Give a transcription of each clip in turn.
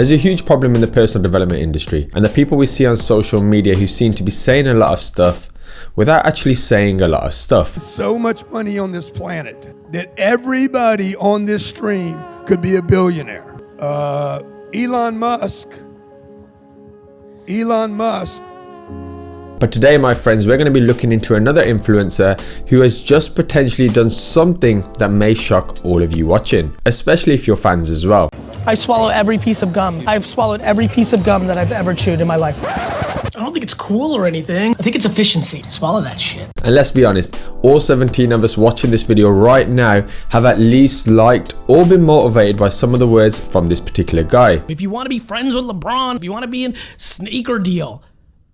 There's a huge problem in the personal development industry, and the people we see on social media who seem to be saying a lot of stuff without actually saying a lot of stuff. So much money on this planet that everybody on this stream could be a billionaire. Elon Musk. But today, my friends, we're going to be looking into another influencer who has just potentially done something that may shock all of you watching, especially if you're fans as well. I swallow every piece of gum. I've swallowed every piece of gum that I've ever chewed in my life. I don't think it's cool or anything. I think it's efficiency. Swallow that shit. And let's be honest, all 17 of us watching this video right now have at least liked or been motivated by some of the words from this particular guy. If you want to be friends with LeBron, if you want to be in sneaker deal,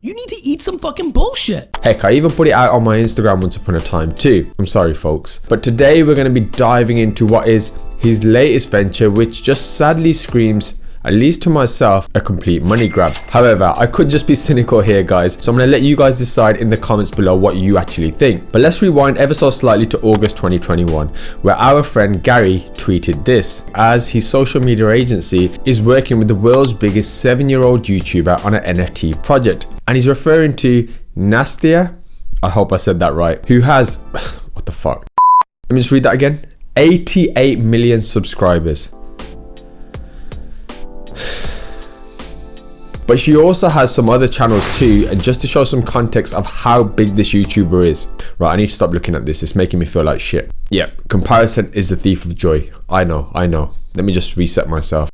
you need to eat some fucking bullshit. Heck, I even put it out on my Instagram once upon a time too. I'm sorry, folks. But today we're going to be diving into what is his latest venture, which just sadly screams, at least to myself, a complete money grab. However, I could just be cynical here, guys, so I'm going to let you guys decide in the comments below what you actually think. But let's rewind ever so slightly to August 2021, where our friend Gary tweeted this, as his social media agency is working with the world's biggest 7-year-old YouTuber on an NFT project. And he's referring to Nastya, I hope I said that right, who has, what the fuck? Let me just read that again. 88 million subscribers. But she also has some other channels too, and just to show some context of how big this YouTuber is. Right, I need to stop looking at this, it's making me feel like shit. Yeah, comparison is the thief of joy. I know. Let me just reset myself.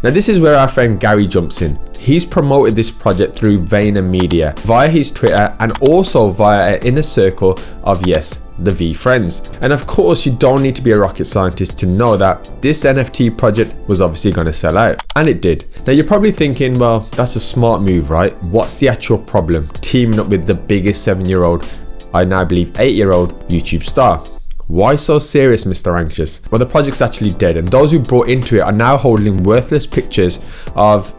Now this is where our friend Gary jumps in. He's promoted this project through Media via his Twitter and also via an inner circle of, yes, the V friends. And of course, you don't need to be a rocket scientist to know that this NFT project was obviously going to sell out, and it did. Now you're probably thinking, well, that's a smart move, right? What's the actual problem teaming up with the biggest 7-year-old, I now believe 8-year-old YouTube star? Why so serious, Mr. Anxious? Well, the project's actually dead, and those who brought into it are now holding worthless pictures of,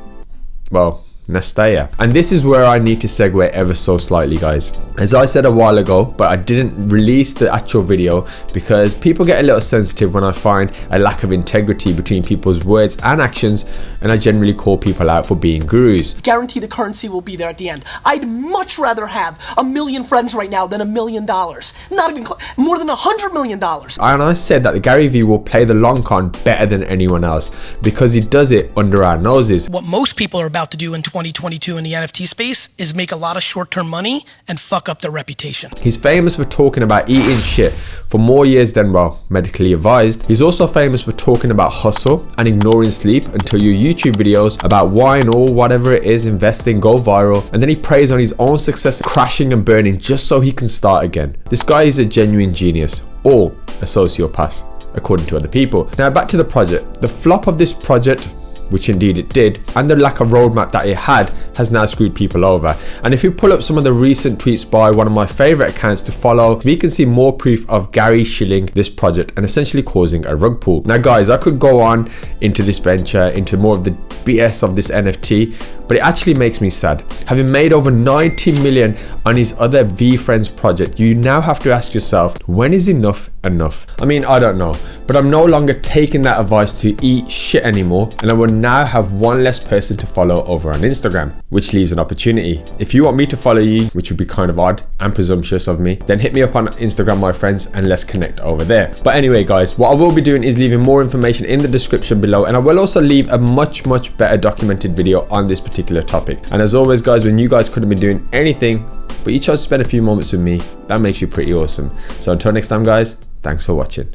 well, Nastya. And this is where I need to segue ever so slightly, guys. As I said a while ago, but I didn't release the actual video because people get a little sensitive when I find a lack of integrity between people's words and actions, and I generally call people out for being gurus. Guarantee the currency will be there at the end. I'd much rather have 1 million friends right now than $1 million. Not even more than $100 million. And I said that the Gary Vee will play the long con better than anyone else because he does it under our noses. What most people are about to do in 2022 in the NFT space is make a lot of short-term money and fuck up their reputation. He's famous for talking about eating shit for more years than, well, medically advised. He's also famous for talking about hustle and ignoring sleep until your YouTube videos about wine or whatever it is, investing, go viral, and then he preys on his own success crashing and burning just so he can start again. This guy is a genuine genius, or a sociopath, according to other people. Now back to the project. The flop of this project, which indeed it did, and the lack of roadmap that it had has now screwed people over. And if you pull up some of the recent tweets by one of my favorite accounts to follow, we can see more proof of Gary shilling this project and essentially causing a rug pull. Now guys, I could go on into this venture, into more of the BS of this NFT, but it actually makes me sad. Having made over 90 million on his other V Friends project, you now have to ask yourself, when is enough enough? I mean, I don't know, but I'm no longer taking that advice to eat shit anymore, and I will now have one less person to follow over on Instagram, which leaves an opportunity. If you want me to follow you, which would be kind of odd and presumptuous of me, then hit me up on Instagram, my friends, and let's connect over there. But anyway, guys, what I will be doing is leaving more information in the description below, and I will also leave a much better documented video on this particular topic. And as always, guys, when you guys couldn't be doing anything, but you chose to spend a few moments with me, that makes you pretty awesome. So until next time, guys, thanks for watching.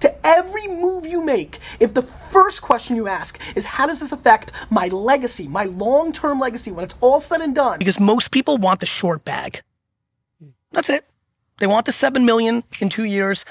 To every move you make, if the first question you ask is, how does this affect my legacy, my long-term legacy when it's all said and done? Because most people want the short bag. That's it. They want the 7 million in 2 years.